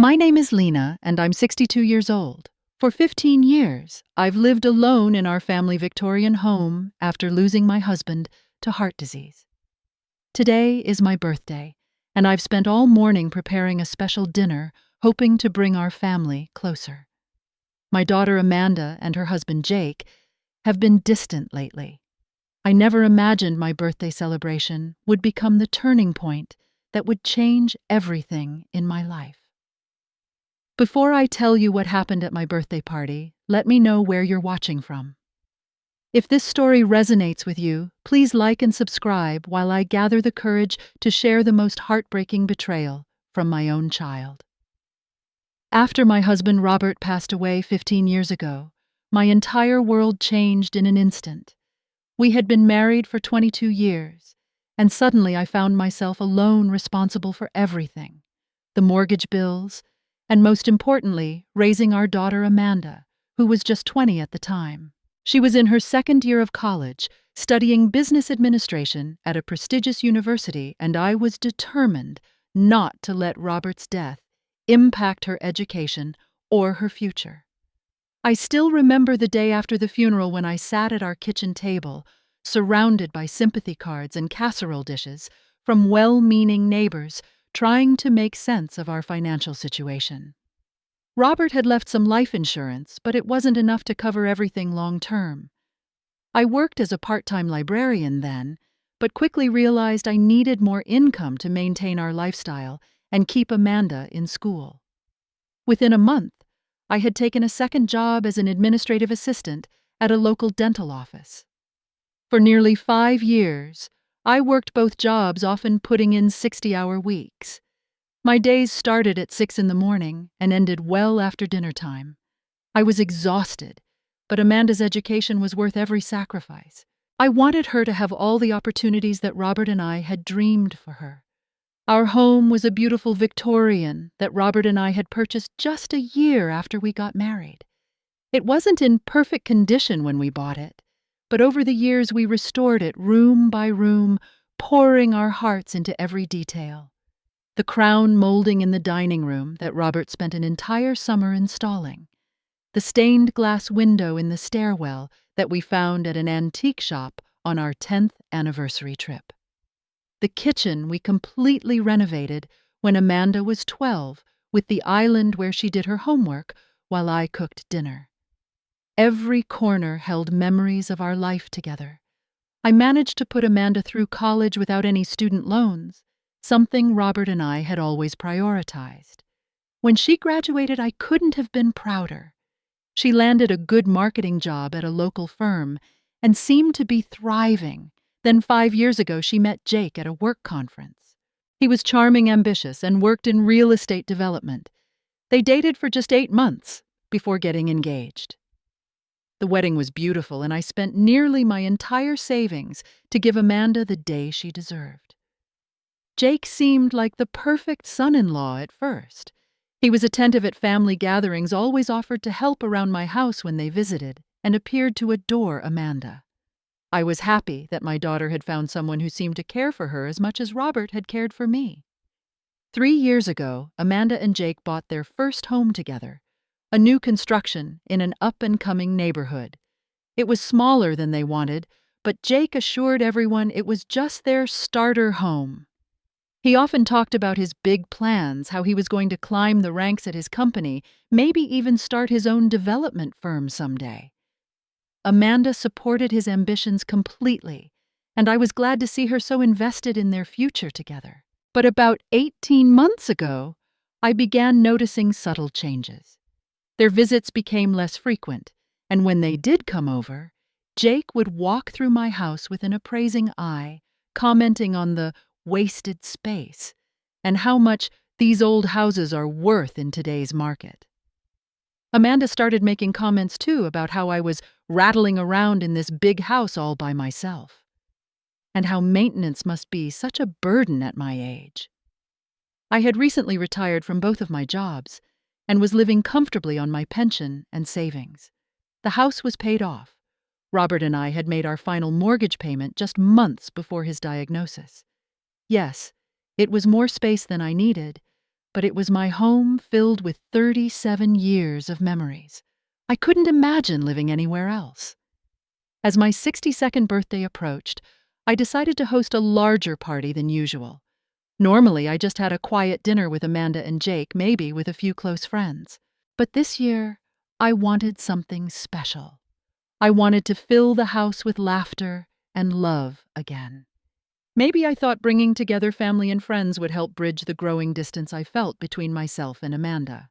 My name is Lena, and I'm 62 years old. For 15 years, I've lived alone in our family Victorian home after losing my husband to heart disease. Today is my birthday, and I've spent all morning preparing a special dinner, hoping to bring our family closer. My daughter Amanda and her husband Jake have been distant lately. I never imagined my birthday celebration would become the turning point that would change everything in my life. Before I tell you what happened at my birthday party, let me know where you're watching from. If this story resonates with you, please like and subscribe while I gather the courage to share the most heartbreaking betrayal from my own child. After my husband Robert passed away 15 years ago, my entire world changed in an instant. We had been married for 22 years, and suddenly I found myself alone responsible for everything: the mortgage bills, and most importantly, raising our daughter Amanda, who was just 20 at the time. She was in her second year of college, studying business administration at a prestigious university, and I was determined not to let Robert's death impact her education or her future. I still remember the day after the funeral when I sat at our kitchen table, surrounded by sympathy cards and casserole dishes from well-meaning neighbors trying to make sense of our financial situation. Robert had left some life insurance, but it wasn't enough to cover everything long-term. I worked as a part-time librarian then, but quickly realized I needed more income to maintain our lifestyle and keep Amanda in school. Within a month, I had taken a second job as an administrative assistant at a local dental office. For nearly 5 years, I worked both jobs, often putting in 60-hour weeks. My days started at 6 in the morning and ended well after dinner time. I was exhausted, but Amanda's education was worth every sacrifice. I wanted her to have all the opportunities that Robert and I had dreamed for her. Our home was a beautiful Victorian that Robert and I had purchased just a year after we got married. It wasn't in perfect condition when we bought it, but over the years we restored it room by room, pouring our hearts into every detail. The crown molding in the dining room that Robert spent an entire summer installing. The stained glass window in the stairwell that we found at an antique shop on our 10th anniversary trip. The kitchen we completely renovated when Amanda was 12, with the island where she did her homework while I cooked dinner. Every corner held memories of our life together. I managed to put Amanda through college without any student loans, something Robert and I had always prioritized. When she graduated, I couldn't have been prouder. She landed a good marketing job at a local firm and seemed to be thriving. Then 5 years ago, she met Jake at a work conference. He was charming, ambitious, and worked in real estate development. They dated for just 8 months before getting engaged. The wedding was beautiful, and I spent nearly my entire savings to give Amanda the day she deserved. Jake seemed like the perfect son-in-law at first. He was attentive at family gatherings, always offered to help around my house when they visited, and appeared to adore Amanda. I was happy that my daughter had found someone who seemed to care for her as much as Robert had cared for me. 3 years ago, Amanda and Jake bought their first home together, a new construction in an up-and-coming neighborhood. It was smaller than they wanted, but Jake assured everyone it was just their starter home. He often talked about his big plans, how he was going to climb the ranks at his company, maybe even start his own development firm someday. Amanda supported his ambitions completely, and I was glad to see her so invested in their future together. But about 18 months ago, I began noticing subtle changes. Their visits became less frequent, and when they did come over, Jake would walk through my house with an appraising eye, commenting on the wasted space and how much these old houses are worth in today's market. Amanda started making comments too about how I was rattling around in this big house all by myself, and how maintenance must be such a burden at my age. I had recently retired from both of my jobs and was living comfortably on my pension and savings. The house was paid off. Robert and I had made our final mortgage payment just months before his diagnosis. Yes, it was more space than I needed, but it was my home filled with 37 years of memories. I couldn't imagine living anywhere else. As my 62nd birthday approached, I decided to host a larger party than usual. Normally, I just had a quiet dinner with Amanda and Jake, maybe with a few close friends. But this year, I wanted something special. I wanted to fill the house with laughter and love again. Maybe I thought bringing together family and friends would help bridge the growing distance I felt between myself and Amanda.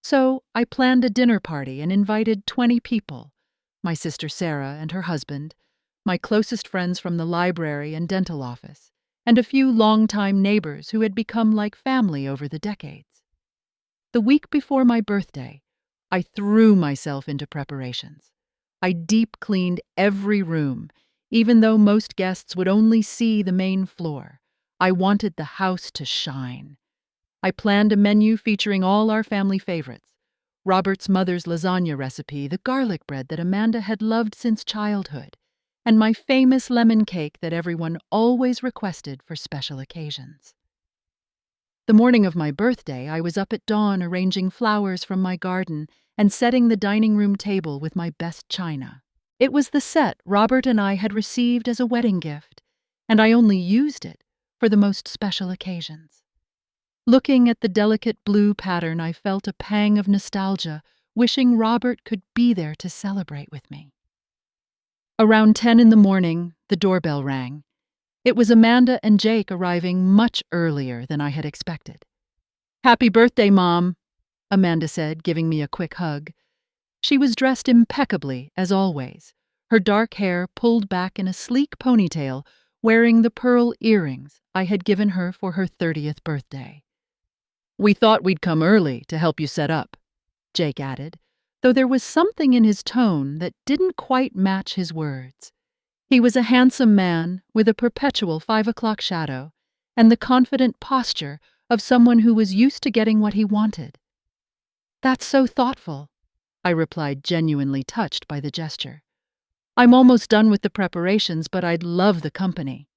So I planned a dinner party and invited 20 people, my sister Sarah and her husband, my closest friends from the library and dental office, and a few longtime neighbors who had become like family over the decades. The week before my birthday, I threw myself into preparations. I deep cleaned every room, even though most guests would only see the main floor. I wanted the house to shine. I planned a menu featuring all our family favorites. Robert's mother's lasagna recipe, the garlic bread that Amanda had loved since childhood, and my famous lemon cake that everyone always requested for special occasions. The morning of my birthday, I was up at dawn arranging flowers from my garden and setting the dining room table with my best china. It was the set Robert and I had received as a wedding gift, and I only used it for the most special occasions. Looking at the delicate blue pattern, I felt a pang of nostalgia, wishing Robert could be there to celebrate with me. Around 10 in the morning, the doorbell rang. It was Amanda and Jake arriving much earlier than I had expected. "Happy birthday, Mom," Amanda said, giving me a quick hug. She was dressed impeccably, as always, her dark hair pulled back in a sleek ponytail, wearing the pearl earrings I had given her for her 30th birthday. "We thought we'd come early to help you set up," Jake added, though there was something in his tone that didn't quite match his words. He was a handsome man with a perpetual 5 o'clock shadow and the confident posture of someone who was used to getting what he wanted. "That's so thoughtful," I replied, genuinely touched by the gesture. "I'm almost done with the preparations, but I'd love the company."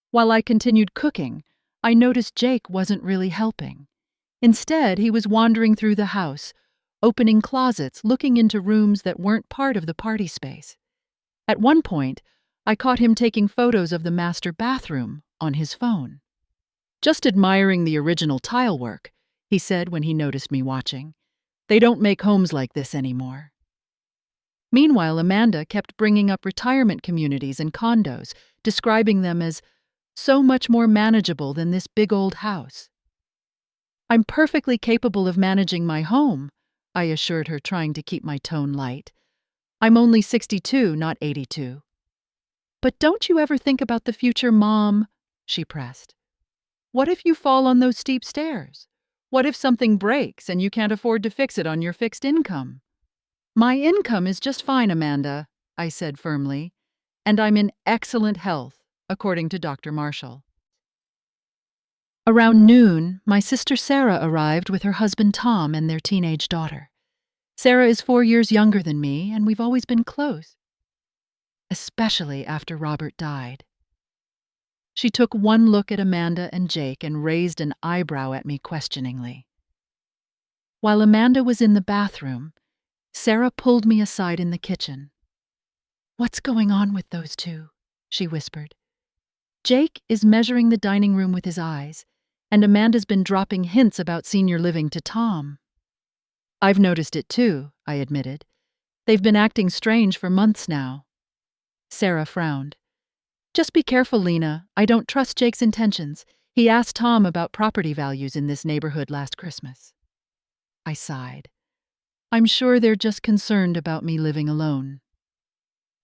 While I continued cooking, I noticed Jake wasn't really helping. Instead, he was wandering through the house, opening closets, looking into rooms that weren't part of the party space. At one point, I caught him taking photos of the master bathroom on his phone. "Just admiring the original tile work," he said when he noticed me watching. "They don't make homes like this anymore." Meanwhile, Amanda kept bringing up retirement communities and condos, describing them as so much more manageable than this big old house. "I'm perfectly capable of managing my home," I assured her, trying to keep my tone light. "I'm only 62, not 82. "But don't you ever think about the future, Mom?" she pressed. "What if you fall on those steep stairs? What if something breaks and you can't afford to fix it on your fixed income?" "My income is just fine, Amanda," I said firmly, "and I'm in excellent health, according to Dr. Marshall." Around noon, my sister Sarah arrived with her husband Tom and their teenage daughter. Sarah is 4 years younger than me, and we've always been close, especially after Robert died. She took one look at Amanda and Jake and raised an eyebrow at me questioningly. While Amanda was in the bathroom, Sarah pulled me aside in the kitchen. "What's going on with those two?" she whispered. "Jake is measuring the dining room with his eyes, and Amanda's been dropping hints about senior living to Tom." "I've noticed it too," I admitted. "They've been acting strange for months now." Sarah frowned. "Just be careful, Lena. I don't trust Jake's intentions. He asked Tom about property values in this neighborhood last Christmas." I sighed. "I'm sure they're just concerned about me living alone."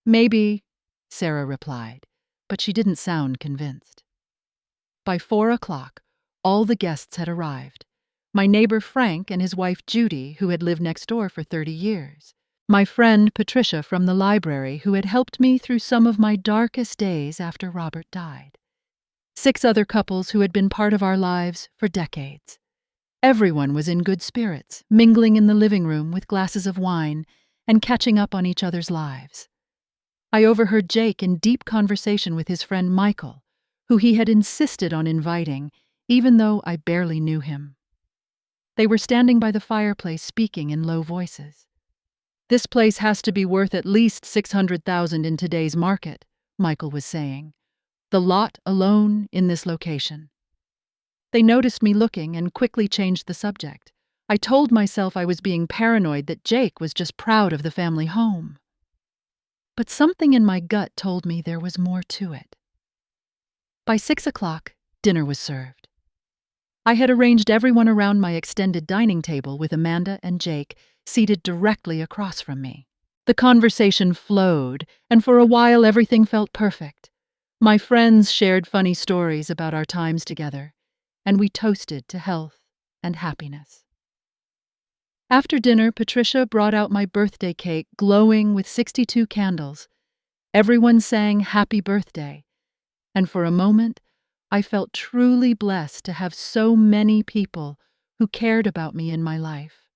"Maybe," Sarah replied, but she didn't sound convinced. By 4 o'clock, all the guests had arrived. My neighbor Frank and his wife Judy, who had lived next door for 30 years. My friend Patricia from the library, who had helped me through some of my darkest days after Robert died. 6 other couples who had been part of our lives for decades. Everyone was in good spirits, mingling in the living room with glasses of wine and catching up on each other's lives. I overheard Jake in deep conversation with his friend Michael, who he had insisted on inviting, even though I barely knew him. They were standing by the fireplace speaking in low voices. "This place has to be worth at least 600,000 in today's market," Michael was saying. "The lot alone in this location." They noticed me looking and quickly changed the subject. I told myself I was being paranoid that Jake was just proud of the family home. But something in my gut told me there was more to it. By 6 o'clock, dinner was served. I had arranged everyone around my extended dining table with Amanda and Jake seated directly across from me. The conversation flowed, and for a while everything felt perfect. My friends shared funny stories about our times together, and we toasted to health and happiness. After dinner, Patricia brought out my birthday cake glowing with 62 candles. Everyone sang "Happy Birthday," and for a moment, I felt truly blessed to have so many people who cared about me in my life.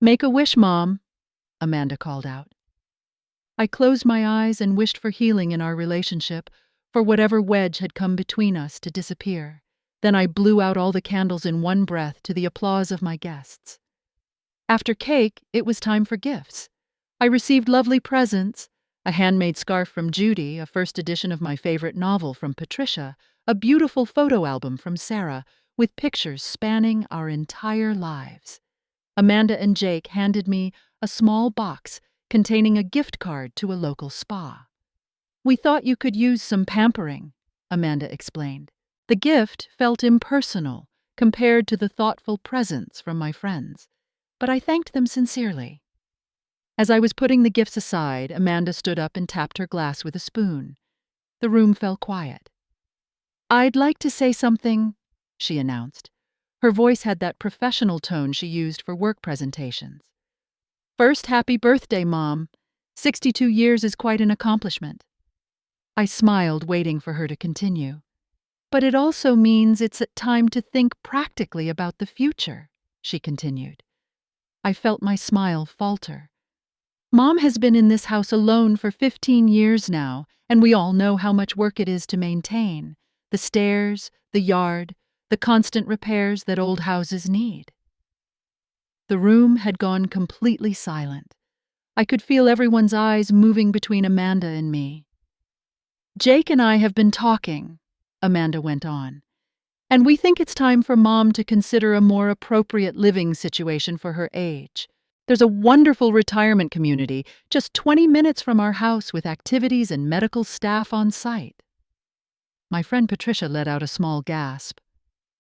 "Make a wish, Mom," Amanda called out. I closed my eyes and wished for healing in our relationship, for whatever wedge had come between us to disappear. Then I blew out all the candles in one breath to the applause of my guests. After cake, it was time for gifts. I received lovely presents: a handmade scarf from Judy, a first edition of my favorite novel from Patricia, a beautiful photo album from Sarah, with pictures spanning our entire lives. Amanda and Jake handed me a small box containing a gift card to a local spa. "We thought you could use some pampering," Amanda explained. The gift felt impersonal compared to the thoughtful presents from my friends, but I thanked them sincerely. As I was putting the gifts aside, Amanda stood up and tapped her glass with a spoon. The room fell quiet. "I'd like to say something," she announced. Her voice had that professional tone she used for work presentations. "First, happy birthday, Mom. 62 years is quite an accomplishment." I smiled, waiting for her to continue. "But it also means it's time to think practically about the future," she continued. I felt my smile falter. "Mom has been in this house alone for 15 years now, and we all know how much work it is to maintain. The stairs, the yard, the constant repairs that old houses need." The room had gone completely silent. I could feel everyone's eyes moving between Amanda and me. "Jake and I have been talking," Amanda went on, "and we think it's time for Mom to consider a more appropriate living situation for her age. There's a wonderful retirement community just 20 minutes from our house with activities and medical staff on site." My friend Patricia let out a small gasp.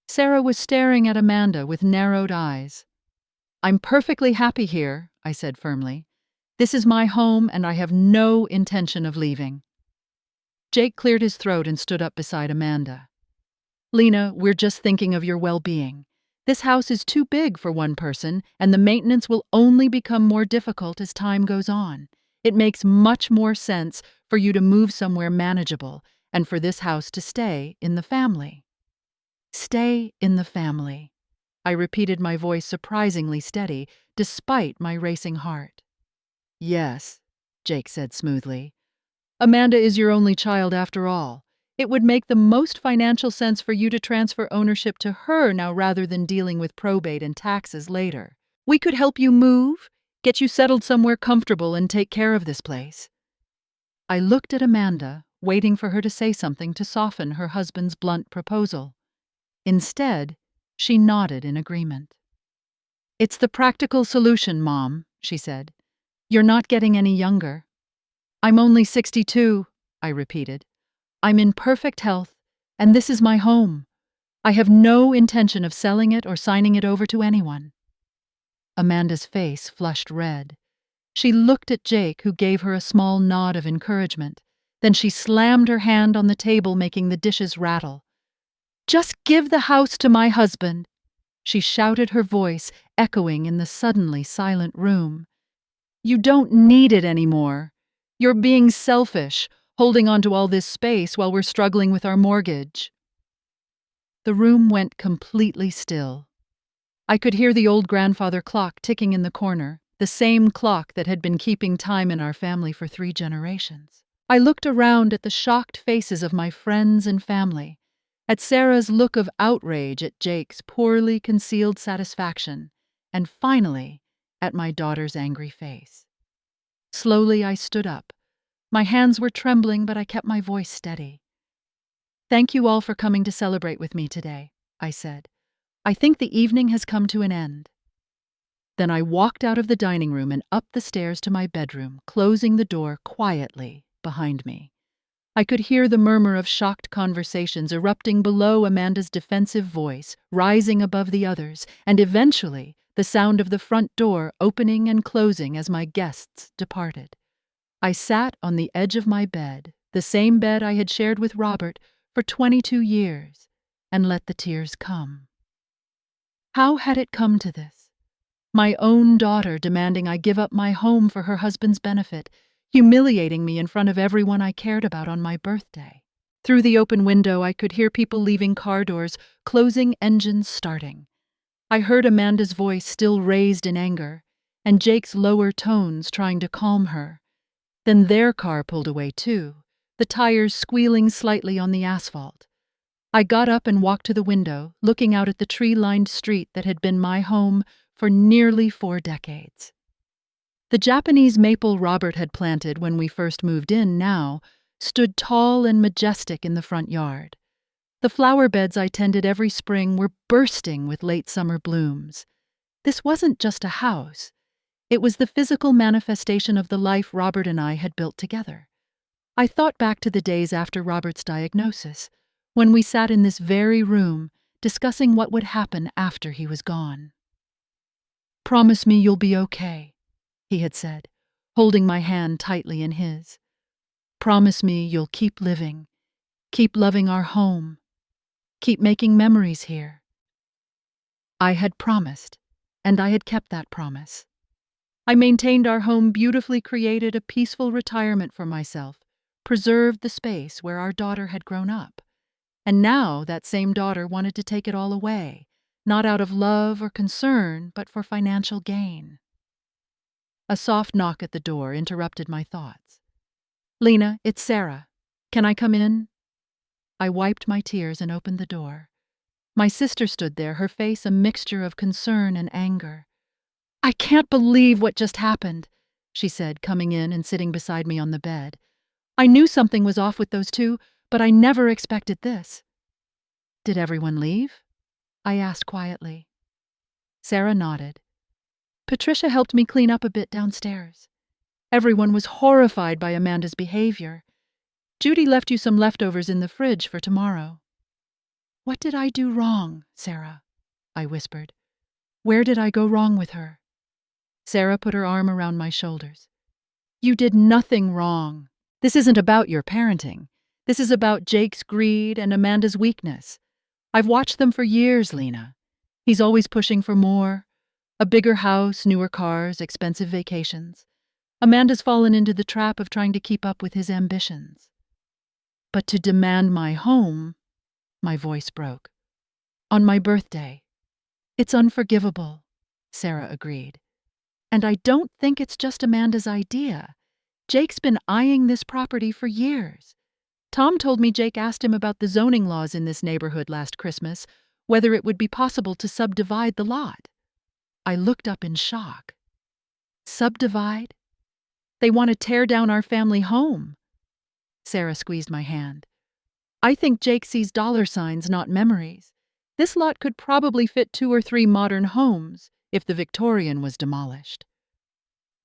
Sarah was staring at Amanda with narrowed eyes. "I'm perfectly happy here," I said firmly. "This is my home and I have no intention of leaving." Jake cleared his throat and stood up beside Amanda. "Lena, we're just thinking of your well-being. This house is too big for one person, and the maintenance will only become more difficult as time goes on. It makes much more sense for you to move somewhere manageable and for this house to stay in the family." "Stay in the family," I repeated, my voice surprisingly steady, despite my racing heart. "Yes," Jake said smoothly. "Amanda is your only child after all. It would make the most financial sense for you to transfer ownership to her now rather than dealing with probate and taxes later. We could help you move, get you settled somewhere comfortable, and take care of this place." I looked at Amanda, waiting for her to say something to soften her husband's blunt proposal. Instead, she nodded in agreement. "It's the practical solution, Mom," she said. "You're not getting any younger." "I'm only 62, I repeated. "I'm in perfect health, and this is my home. I have no intention of selling it or signing it over to anyone." Amanda's face flushed red. She looked at Jake, who gave her a small nod of encouragement. Then she slammed her hand on the table, making the dishes rattle. "Just give the house to my husband," she shouted, her voice echoing in the suddenly silent room. "You don't need it anymore. You're being selfish, holding on to all this space while we're struggling with our mortgage." The room went completely still. I could hear the old grandfather clock ticking in the corner, the same clock that had been keeping time in our family for 3 generations. I looked around at the shocked faces of my friends and family, at Sarah's look of outrage at Jake's poorly concealed satisfaction, and finally, at my daughter's angry face. Slowly I stood up. My hands were trembling, but I kept my voice steady. "Thank you all for coming to celebrate with me today," I said. "I think the evening has come to an end." Then I walked out of the dining room and up the stairs to my bedroom, closing the door quietly behind me. I could hear the murmur of shocked conversations erupting below, Amanda's defensive voice rising above the others, and eventually the sound of the front door opening and closing as my guests departed. I sat on the edge of my bed, the same bed I had shared with Robert for 22 years, and let the tears come. How had it come to this? My own daughter demanding I give up my home for her husband's benefit, humiliating me in front of everyone I cared about on my birthday. Through the open window, I could hear people leaving car doors, closing engines starting. I heard Amanda's voice still raised in anger, and Jake's lower tones trying to calm her. Then their car pulled away too, the tires squealing slightly on the asphalt. I got up and walked to the window, looking out at the tree-lined street that had been my home for nearly 4 decades. The Japanese maple Robert had planted when we first moved in now stood tall and majestic in the front yard. The flower beds I tended every spring were bursting with late summer blooms. This wasn't just a house. It was the physical manifestation of the life Robert and I had built together. I thought back to the days after Robert's diagnosis, when we sat in this very room discussing what would happen after he was gone. "Promise me you'll be okay," he had said, holding my hand tightly in his. "Promise me you'll keep living, keep loving our home, keep making memories here." I had promised, and I had kept that promise. I maintained our home, beautifully created a peaceful retirement for myself, preserved the space where our daughter had grown up. And now that same daughter wanted to take it all away, not out of love or concern, but for financial gain. A soft knock at the door interrupted my thoughts. "Lena, it's Sarah. Can I come in?" I wiped my tears and opened the door. My sister stood there, her face a mixture of concern and anger. "I can't believe what just happened," she said, coming in and sitting beside me on the bed. "I knew something was off with those two, but I never expected this." "Did everyone leave?" I asked quietly. Sarah nodded. "Patricia helped me clean up a bit downstairs. Everyone was horrified by Amanda's behavior. Judy left you some leftovers in the fridge for tomorrow." "What did I do wrong, Sarah?" I whispered. "Where did I go wrong with her?" Sarah put her arm around my shoulders. "You did nothing wrong. This isn't about your parenting. This is about Jake's greed and Amanda's weakness. I've watched them for years, Lena. He's always pushing for more. A bigger house, newer cars, expensive vacations. Amanda's fallen into the trap of trying to keep up with his ambitions. But to demand my home," my voice broke, "on my birthday. It's unforgivable," Sarah agreed. "And I don't think it's just Amanda's idea. Jake's been eyeing this property for years. Tom told me Jake asked him about the zoning laws in this neighborhood last Christmas, whether it would be possible to subdivide the lot." I looked up in shock. "Subdivide? They want to tear down our family home." Sarah squeezed my hand. "I think Jake sees dollar signs, not memories. This lot could probably fit 2 or 3 modern homes if the Victorian was demolished."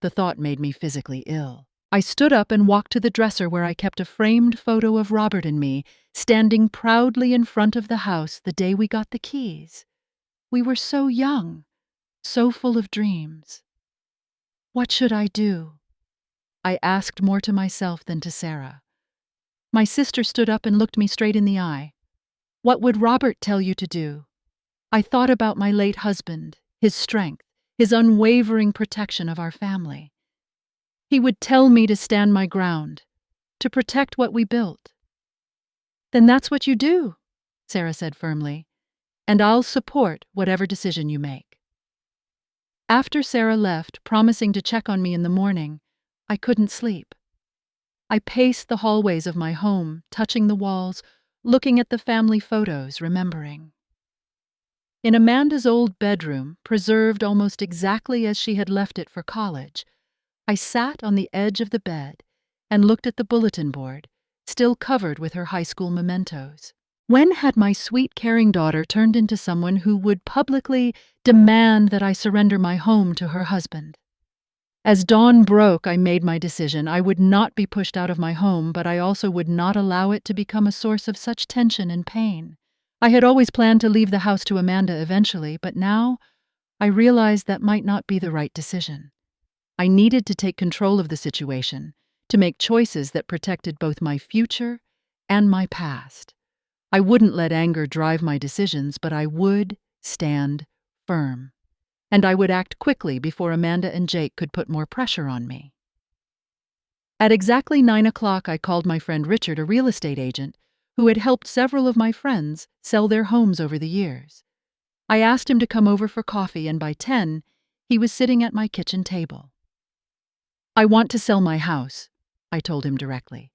The thought made me physically ill. I stood up and walked to the dresser where I kept a framed photo of Robert and me, standing proudly in front of the house the day we got the keys. We were so young, so full of dreams. What should I do? I asked more to myself than to Sarah. My sister stood up and looked me straight in the eye. "What would Robert tell you to do?" I thought about my late husband, his strength, his unwavering protection of our family. "He would tell me to stand my ground, to protect what we built." "Then that's what you do," Sarah said firmly, "and I'll support whatever decision you make." After Sarah left, promising to check on me in the morning, I couldn't sleep. I paced the hallways of my home, touching the walls, looking at the family photos, remembering. In Amanda's old bedroom, preserved almost exactly as she had left it for college, I sat on the edge of the bed and looked at the bulletin board, still covered with her high school mementos. When had my sweet, caring daughter turned into someone who would publicly demand that I surrender my home to her husband? As dawn broke, I made my decision. I would not be pushed out of my home, but I also would not allow it to become a source of such tension and pain. I had always planned to leave the house to Amanda eventually, but now I realized that might not be the right decision. I needed to take control of the situation, to make choices that protected both my future and my past. I wouldn't let anger drive my decisions, but I would stand firm. And I would act quickly before Amanda and Jake could put more pressure on me. At exactly 9 o'clock, I called my friend Richard, a real estate agent, who had helped several of my friends sell their homes over the years. I asked him to come over for coffee, and by 10, he was sitting at my kitchen table. "I want to sell my house," I told him directly,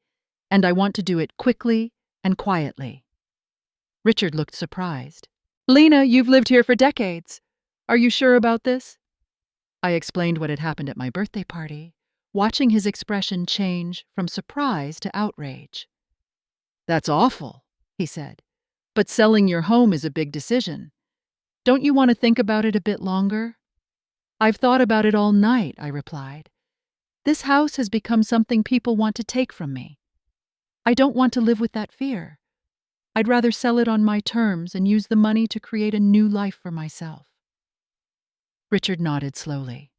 "and I want to do it quickly and quietly." Richard looked surprised. "Lena, you've lived here for decades. Are you sure about this?" I explained what had happened at my birthday party, watching his expression change from surprise to outrage. "That's awful," he said, "but selling your home is a big decision. Don't you want to think about it a bit longer?" "I've thought about it all night," I replied. "This house has become something people want to take from me. I don't want to live with that fear. I'd rather sell it on my terms and use the money to create a new life for myself." Richard nodded slowly.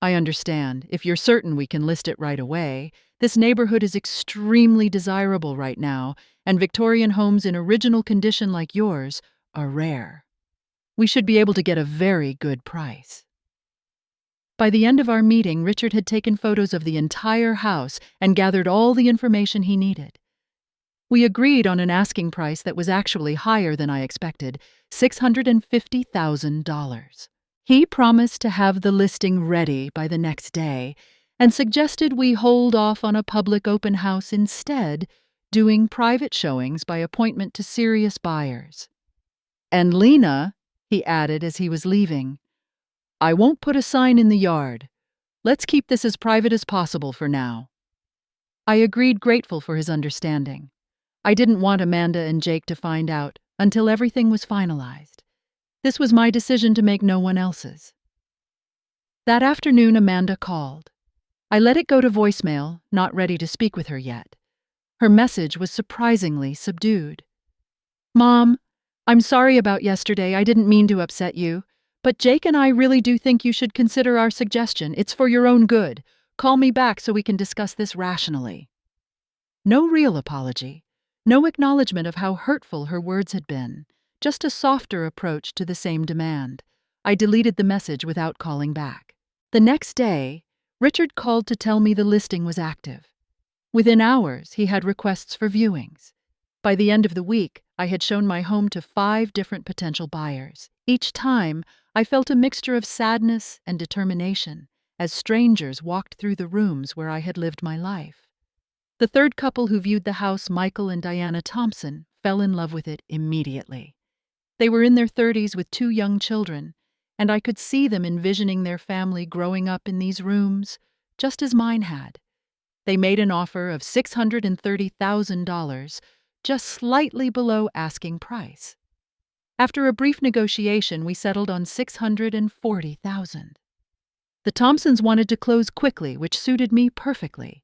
"I understand. If you're certain we can list it right away, this neighborhood is extremely desirable right now, and Victorian homes in original condition like yours are rare. We should be able to get a very good price." By the end of our meeting, Richard had taken photos of the entire house and gathered all the information he needed. We agreed on an asking price that was actually higher than I expected, $650,000. He promised to have the listing ready by the next day and suggested we hold off on a public open house instead, doing private showings by appointment to serious buyers. "And Lena," he added as he was leaving, "I won't put a sign in the yard. Let's keep this as private as possible for now." I agreed, grateful for his understanding. I didn't want Amanda and Jake to find out until everything was finalized. This was my decision to make, no one else's. That afternoon, Amanda called. I let it go to voicemail, not ready to speak with her yet. Her message was surprisingly subdued. "Mom, I'm sorry about yesterday. I didn't mean to upset you. But Jake and I really do think you should consider our suggestion. It's for your own good. Call me back so we can discuss this rationally." No real apology. No acknowledgement of how hurtful her words had been. Just a softer approach to the same demand. I deleted the message without calling back. The next day, Richard called to tell me the listing was active. Within hours, he had requests for viewings. By the end of the week, I had shown my home to 5 different potential buyers. Each time, I felt a mixture of sadness and determination as strangers walked through the rooms where I had lived my life. The third couple who viewed the house, Michael and Diana Thompson, fell in love with it immediately. They were in their 30s with 2 young children, and I could see them envisioning their family growing up in these rooms, just as mine had. They made an offer of $630,000, just slightly below asking price. After a brief negotiation, we settled on $640,000. The Thompsons wanted to close quickly, which suited me perfectly.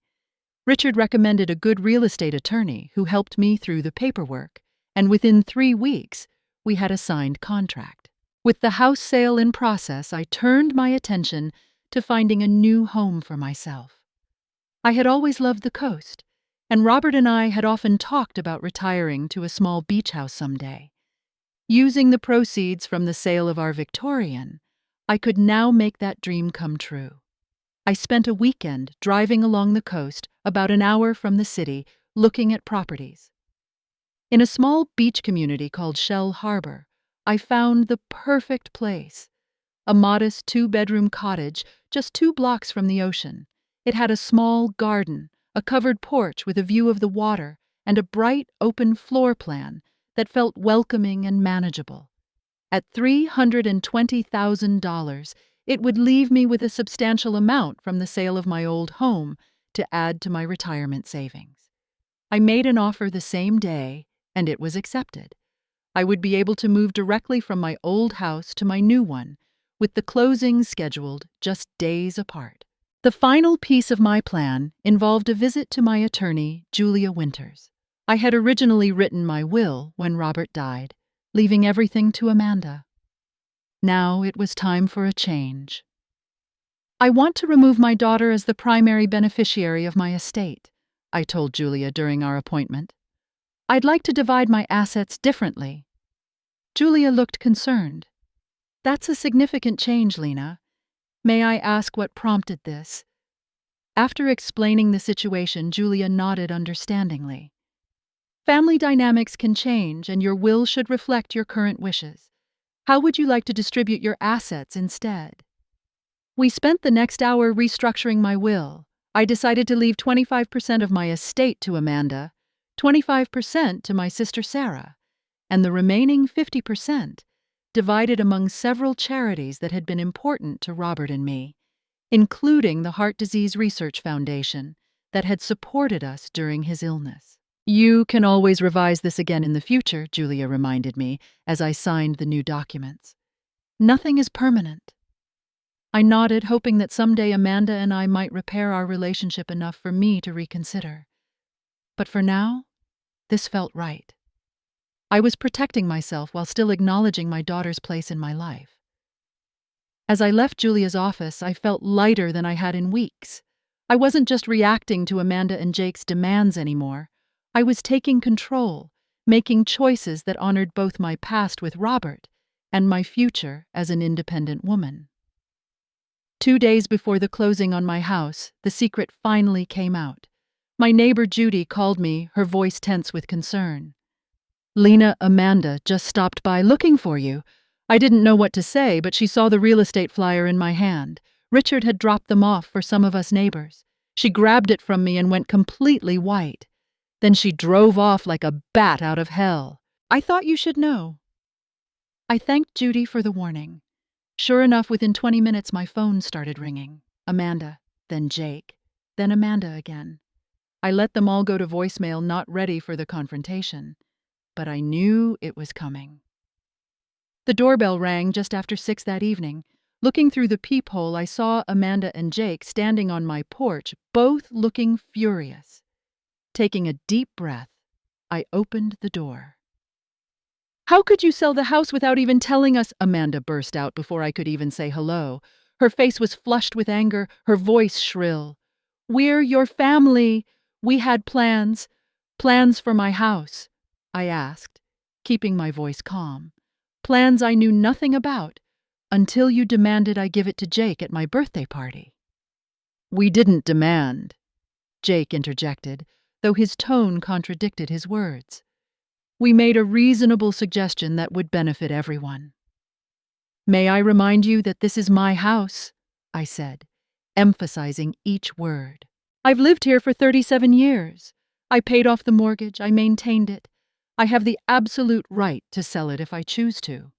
Richard recommended a good real estate attorney who helped me through the paperwork, and within 3 weeks, we had a signed contract. With the house sale in process, I turned my attention to finding a new home for myself. I had always loved the coast, and Robert and I had often talked about retiring to a small beach house someday. Using the proceeds from the sale of our Victorian, I could now make that dream come true. I spent a weekend driving along the coast, about an hour from the city, looking at properties. In a small beach community called Shell Harbor, I found the perfect place. A modest 2-bedroom cottage just 2 blocks from the ocean. It had a small garden, a covered porch with a view of the water, and a bright, open floor plan that felt welcoming and manageable. At $320,000, it would leave me with a substantial amount from the sale of my old home to add to my retirement savings. I made an offer the same day, and it was accepted. I would be able to move directly from my old house to my new one, with the closings scheduled just days apart. The final piece of my plan involved a visit to my attorney, Julia Winters. I had originally written my will when Robert died, leaving everything to Amanda. Now it was time for a change. "I want to remove my daughter as the primary beneficiary of my estate," I told Julia during our appointment. "I'd like to divide my assets differently." Julia looked concerned. "That's a significant change, Lena. May I ask what prompted this?" After explaining the situation, Julia nodded understandingly. "Family dynamics can change, and your will should reflect your current wishes. How would you like to distribute your assets instead?" We spent the next hour restructuring my will. I decided to leave 25% of my estate to Amanda, 25% to my sister Sarah, and the remaining 50% divided among several charities that had been important to Robert and me, including the Heart Disease Research Foundation that had supported us during his illness. "You can always revise this again in the future," Julia reminded me as I signed the new documents. "Nothing is permanent." I nodded, hoping that someday Amanda and I might repair our relationship enough for me to reconsider. But for now, this felt right. I was protecting myself while still acknowledging my daughter's place in my life. As I left Julia's office, I felt lighter than I had in weeks. I wasn't just reacting to Amanda and Jake's demands anymore. I was taking control, making choices that honored both my past with Robert and my future as an independent woman. 2 days before the closing on my house, the secret finally came out. My neighbor Judy called me, her voice tense with concern. "Lena, Amanda just stopped by looking for you." I didn't know what to say, but she saw the real estate flyer in my hand. Richard had dropped them off for some of us neighbors. She grabbed it from me and went completely white. Then she drove off like a bat out of hell. "I thought you should know." I thanked Judy for the warning. Sure enough, within 20 minutes my phone started ringing. Amanda, then Jake, then Amanda again. I let them all go to voicemail, not ready for the confrontation. But I knew it was coming. The doorbell rang just after 6 that evening. Looking through the peephole, I saw Amanda and Jake standing on my porch, both looking furious. Taking a deep breath, I opened the door. "How could you sell the house without even telling us?" Amanda burst out before I could even say hello. Her face was flushed with anger, her voice shrill. "We're your family. We had plans. Plans for my house," I asked, keeping my voice calm. "Plans I knew nothing about until you demanded I give it to Jake at my birthday party." "We didn't demand," Jake interjected, though his tone contradicted his words. "We made a reasonable suggestion that would benefit everyone." "May I remind you that this is my house," I said, emphasizing each word. "I've lived here for 37 years. I paid off the mortgage, I maintained it. I have the absolute right to sell it if I choose to."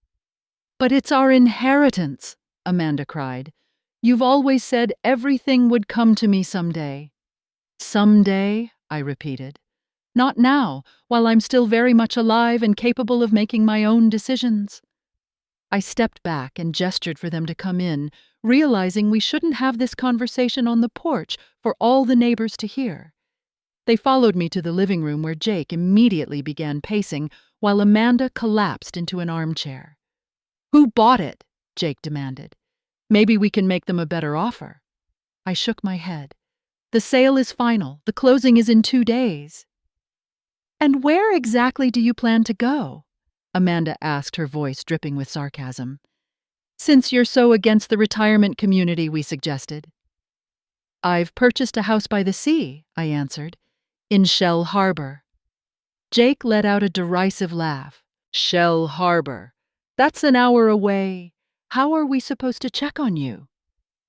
"But it's our inheritance," Amanda cried. "You've always said everything would come to me someday." "Someday," I repeated. "Not now, while I'm still very much alive and capable of making my own decisions." I stepped back and gestured for them to come in, realizing we shouldn't have this conversation on the porch for all the neighbors to hear. They followed me to the living room where Jake immediately began pacing while Amanda collapsed into an armchair. "Who bought it?" Jake demanded. "Maybe we can make them a better offer." I shook my head. "The sale is final. The closing is in 2 days." "And where exactly do you plan to go?" Amanda asked, her voice dripping with sarcasm. "Since you're so against the retirement community we suggested." "I've purchased a house by the sea," I answered, "in Shell Harbor." Jake let out a derisive laugh. "Shell Harbor. That's an hour away. How are we supposed to check on you?"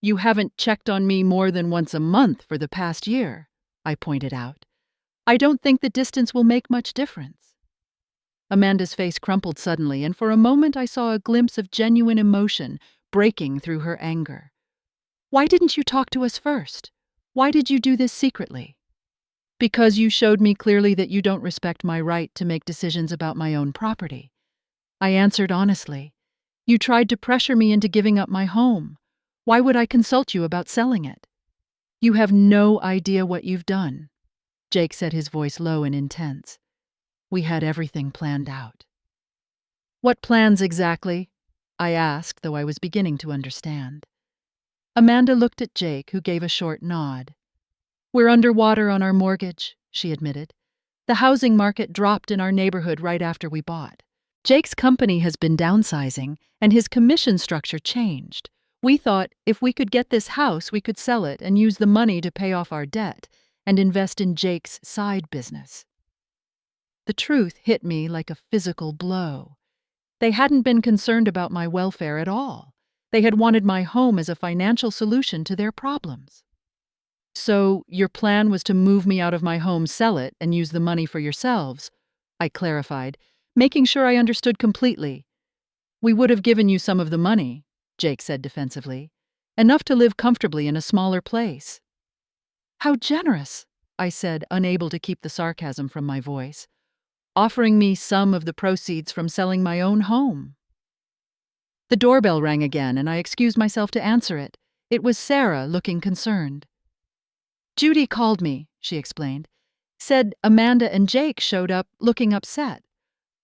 "You haven't checked on me more than once a month for the past year," I pointed out. I don't think the distance will make much difference." Amanda's face crumpled suddenly, and for a moment I saw a glimpse of genuine emotion breaking through her anger. "Why didn't you talk to us first? Why did you do this secretly?" "Because you showed me clearly that you don't respect my right to make decisions about my own property." I answered honestly. "You tried to pressure me into giving up my home. Why would I consult you about selling it?" "You have no idea what you've done," Jake said, his voice low and intense. "We had everything planned out." "What plans exactly?" I asked, though I was beginning to understand. Amanda looked at Jake, who gave a short nod. "We're underwater on our mortgage," she admitted. "The housing market dropped in our neighborhood right after we bought. Jake's company has been downsizing, and his commission structure changed. We thought if we could get this house, we could sell it and use the money to pay off our debt and invest in Jake's side business." The truth hit me like a physical blow. They hadn't been concerned about my welfare at all. They had wanted my home as a financial solution to their problems. "So, your plan was to move me out of my home, sell it, and use the money for yourselves," I clarified, making sure I understood completely. "We would have given you some of the money," Jake said defensively. "Enough to live comfortably in a smaller place." "How generous," I said, unable to keep the sarcasm from my voice. "Offering me some of the proceeds from selling my own home." The doorbell rang again, and I excused myself to answer it. It was Sarah, looking concerned. "Judy called me," she explained. "Said Amanda and Jake showed up looking upset.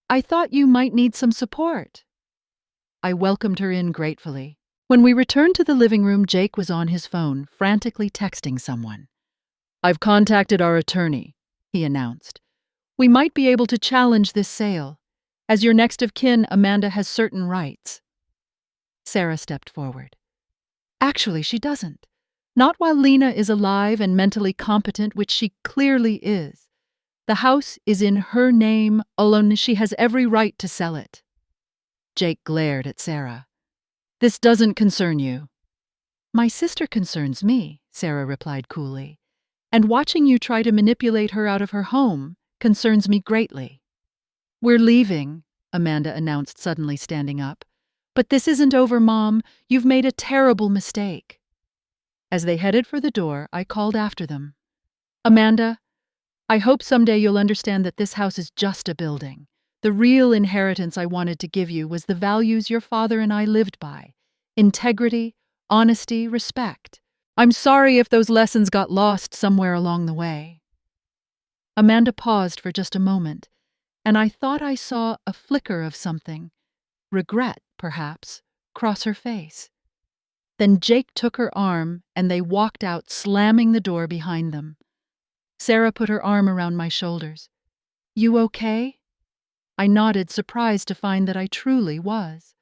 I thought you might need some support." I welcomed her in gratefully. When we returned to the living room, Jake was on his phone, frantically texting someone. "I've contacted our attorney," he announced. "We might be able to challenge this sale. As your next of kin, Amanda has certain rights." Sarah stepped forward. "Actually, she doesn't. Not while Lena is alive and mentally competent, which she clearly is. The house is in her name alone. She has every right to sell it." Jake glared at Sarah. "This doesn't concern you." "My sister concerns me," Sarah replied coolly. "And watching you try to manipulate her out of her home concerns me greatly." "We're leaving," Amanda announced, suddenly standing up. "But this isn't over, Mom. You've made a terrible mistake." As they headed for the door, I called after them. "Amanda, I hope someday you'll understand that this house is just a building. The real inheritance I wanted to give you was the values your father and I lived by: integrity, honesty, respect. I'm sorry if those lessons got lost somewhere along the way." Amanda paused for just a moment, and I thought I saw a flicker of something, regret, perhaps, cross her face. Then Jake took her arm, and they walked out, slamming the door behind them. Sarah put her arm around my shoulders. "You okay?" I nodded, surprised to find that I truly was.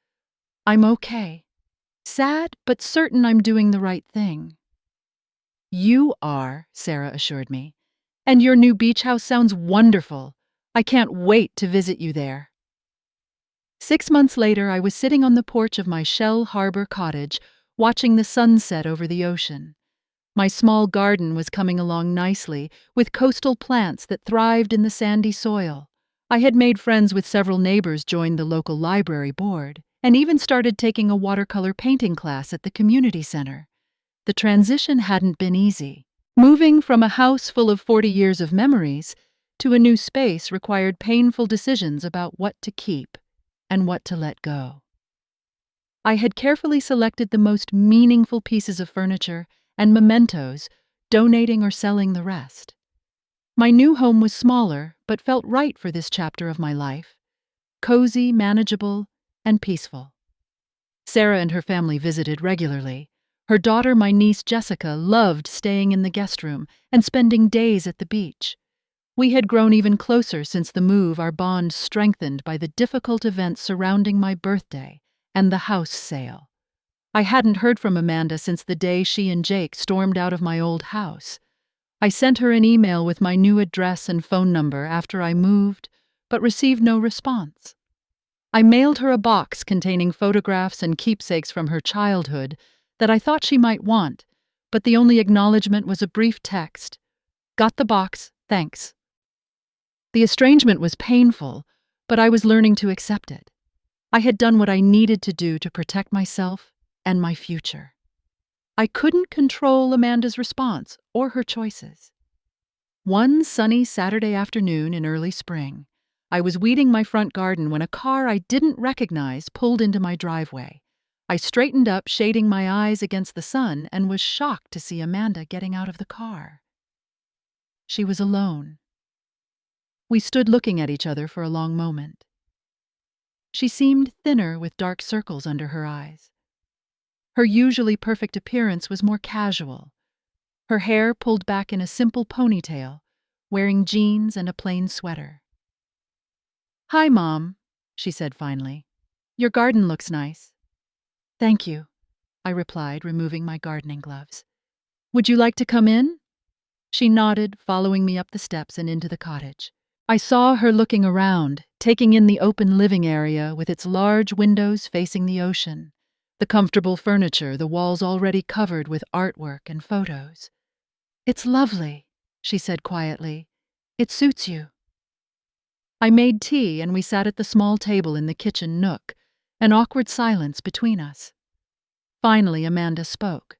"I'm okay. Sad, but certain I'm doing the right thing." "You are," Sarah assured me. "And your new beach house sounds wonderful. I can't wait to visit you there." 6 months later, I was sitting on the porch of my Shell Harbor cottage, watching the sunset over the ocean. My small garden was coming along nicely, with coastal plants that thrived in the sandy soil. I had made friends with several neighbors, joined the local library board, and even started taking a watercolor painting class at the community center. The transition hadn't been easy. Moving from a house full of 40 years of memories to a new space required painful decisions about what to keep and what to let go. I had carefully selected the most meaningful pieces of furniture and mementos, donating or selling the rest. My new home was smaller, but felt right for this chapter of my life: cozy, manageable, and peaceful. Sarah and her family visited regularly. Her daughter, my niece Jessica, loved staying in the guest room and spending days at the beach. We had grown even closer since the move, our bond strengthened by the difficult events surrounding my birthday and the house sale. I hadn't heard from Amanda since the day she and Jake stormed out of my old house. I sent her an email with my new address and phone number after I moved, but received no response. I mailed her a box containing photographs and keepsakes from her childhood that I thought she might want, but the only acknowledgement was a brief text. "Got the box, thanks. The estrangement was painful, but I was learning to accept it. I had done what I needed to do to protect myself and my future. I couldn't control Amanda's response or her choices. One sunny Saturday afternoon in early spring, I was weeding my front garden when a car I didn't recognize pulled into my driveway. I straightened up, shading my eyes against the sun, and was shocked to see Amanda getting out of the car. She was alone. We stood looking at each other for a long moment. She seemed thinner with dark circles under her eyes. Her usually perfect appearance was more casual, her hair pulled back in a simple ponytail, wearing jeans and a plain sweater. "Hi, Mom," she said finally. "Your garden looks nice." "Thank you," I replied, removing my gardening gloves. "Would you like to come in?" She nodded, following me up the steps and into the cottage. I saw her looking around, taking in the open living area with its large windows facing the ocean, the comfortable furniture, the walls already covered with artwork and photos. "It's lovely," she said quietly. "It suits you." I made tea and we sat at the small table in the kitchen nook, an awkward silence between us. Finally, Amanda spoke.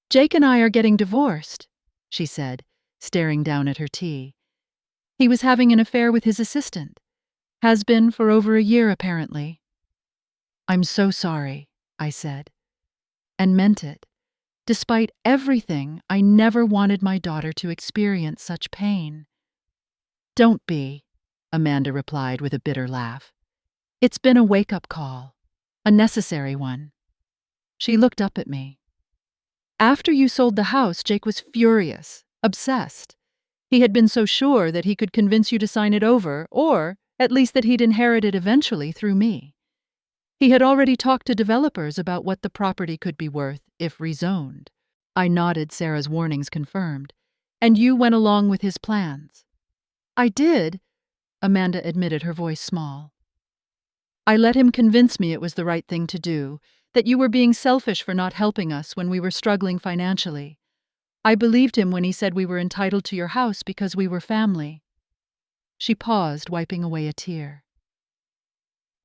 "Jake and I are getting divorced," she said, staring down at her tea. "He was having an affair with his assistant. Has been for over a year, apparently." "I'm so sorry," I said, and meant it. Despite everything, I never wanted my daughter to experience such pain. "Don't be," Amanda replied with a bitter laugh. "It's been a wake-up call, a necessary one." She looked up at me. "After you sold the house, Jake was furious, obsessed. He had been so sure that he could convince you to sign it over, or at least that he'd inherit it eventually through me. He had already talked to developers about what the property could be worth if rezoned." I nodded, Sarah's warnings confirmed. "And you went along with his plans." "I did," Amanda admitted, her voice small. "I let him convince me it was the right thing to do, that you were being selfish for not helping us when we were struggling financially. I believed him when he said we were entitled to your house because we were family." She paused, wiping away a tear.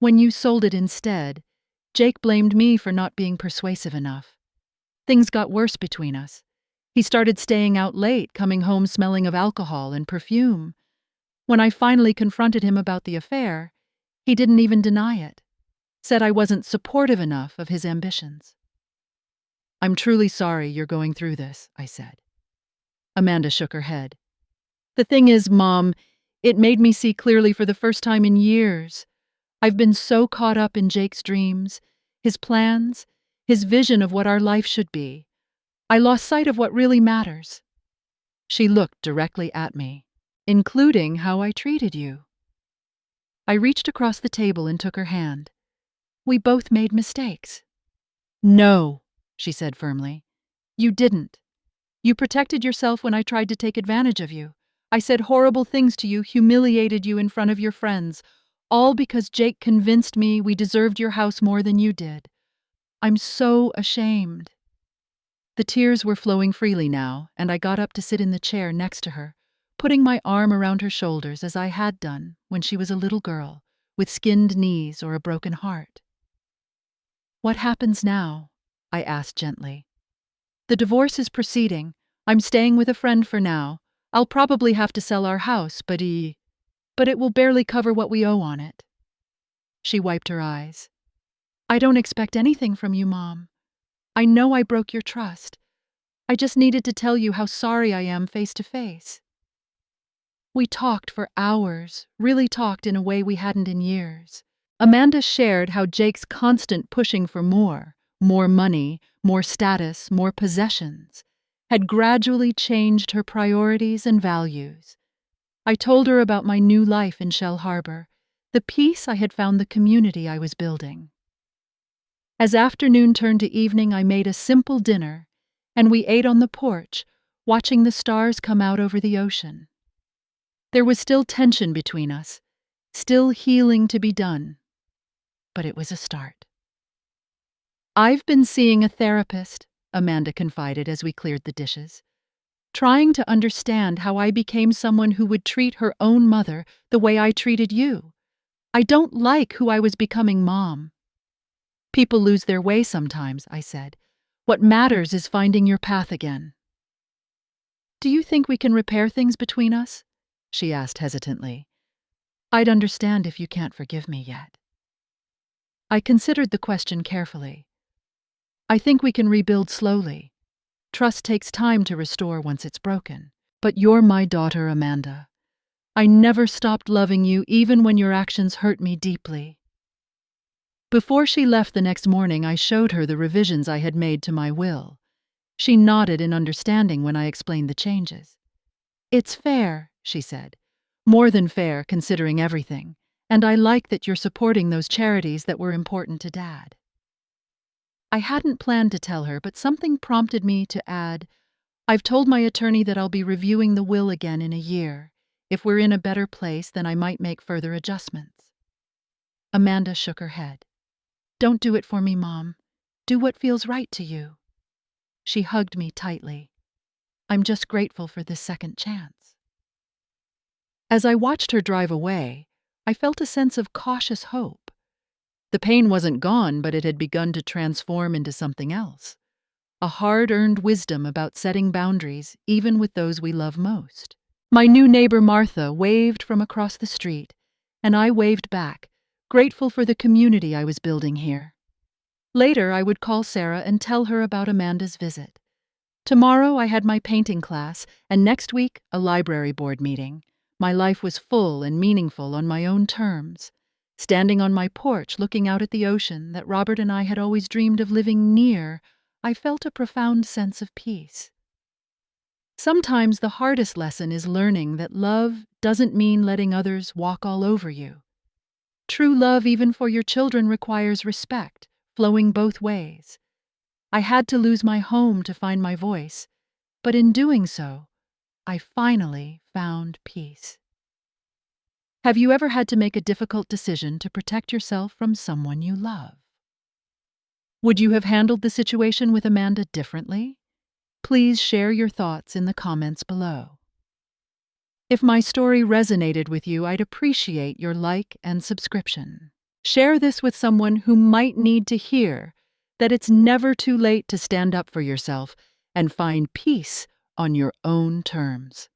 "When you sold it instead, Jake blamed me for not being persuasive enough. Things got worse between us. He started staying out late, coming home smelling of alcohol and perfume. When I finally confronted him about the affair, he didn't even deny it. Said I wasn't supportive enough of his ambitions." "I'm truly sorry you're going through this," I said. Amanda shook her head. "The thing is, Mom, it made me see clearly for the first time in years. I've been so caught up in Jake's dreams, his plans, his vision of what our life should be. I lost sight of what really matters." She looked directly at me. "Including how I treated you." I reached across the table and took her hand. "We both made mistakes." "No," she said firmly. "You didn't. You protected yourself when I tried to take advantage of you. I said horrible things to you, humiliated you in front of your friends, all because Jake convinced me we deserved your house more than you did. I'm so ashamed." The tears were flowing freely now, and I got up to sit in the chair next to her, putting my arm around her shoulders as I had done when she was a little girl, with skinned knees or a broken heart. "What happens now?" I asked gently. "The divorce is proceeding. I'm staying with a friend for now. I'll probably have to sell our house, but it will barely cover what we owe on it." She wiped her eyes. "I don't expect anything from you, Mom. I know I broke your trust. I just needed to tell you how sorry I am face to face." We talked for hours, really talked in a way we hadn't in years. Amanda shared how Jake's constant pushing for more money, more status, more possessions, had gradually changed her priorities and values. I told her about my new life in Shell Harbor, the peace I had found, the community I was building. As afternoon turned to evening, I made a simple dinner, and we ate on the porch, watching the stars come out over the ocean. There was still tension between us, still healing to be done, but it was a start. "I've been seeing a therapist," Amanda confided as we cleared the dishes. trying to understand how I became someone who would treat her own mother the way I treated you. I don't like who I was becoming, Mom. People lose their way sometimes, I said. What matters is finding your path again. Do you think we can repair things between us? She asked hesitantly. I'd understand if you can't forgive me yet. I considered the question carefully. I think we can rebuild slowly. Trust takes time to restore once it's broken. But you're my daughter, Amanda. I never stopped loving you even when your actions hurt me deeply. Before she left the next morning, I showed her the revisions I had made to my will. She nodded in understanding when I explained the changes. It's fair, she said. More than fair, considering everything. And I like that you're supporting those charities that were important to Dad. I hadn't planned to tell her, but something prompted me to add, I've told my attorney that I'll be reviewing the will again in a year. If we're in a better place, then I might make further adjustments. Amanda shook her head. Don't do it for me, Mom. Do what feels right to you. She hugged me tightly. I'm just grateful for this second chance. As I watched her drive away, I felt a sense of cautious hope. The pain wasn't gone, but it had begun to transform into something else. A hard-earned wisdom about setting boundaries, even with those we love most. My new neighbor Martha waved from across the street, and I waved back, grateful for the community I was building here. Later, I would call Sarah and tell her about Amanda's visit. Tomorrow, I had my painting class, and next week, a library board meeting. My life was full and meaningful on my own terms. Standing on my porch, looking out at the ocean that Robert and I had always dreamed of living near, I felt a profound sense of peace. Sometimes the hardest lesson is learning that love doesn't mean letting others walk all over you. True love, even for your children, requires respect, flowing both ways. I had to lose my home to find my voice, but in doing so, I finally found peace. Have you ever had to make a difficult decision to protect yourself from someone you love? Would you have handled the situation with Amanda differently? Please share your thoughts in the comments below. If my story resonated with you, I'd appreciate your like and subscription. Share this with someone who might need to hear that it's never too late to stand up for yourself and find peace on your own terms.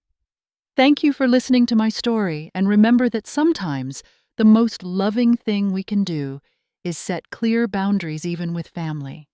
Thank you for listening to my story, and remember that sometimes the most loving thing we can do is set clear boundaries even with family.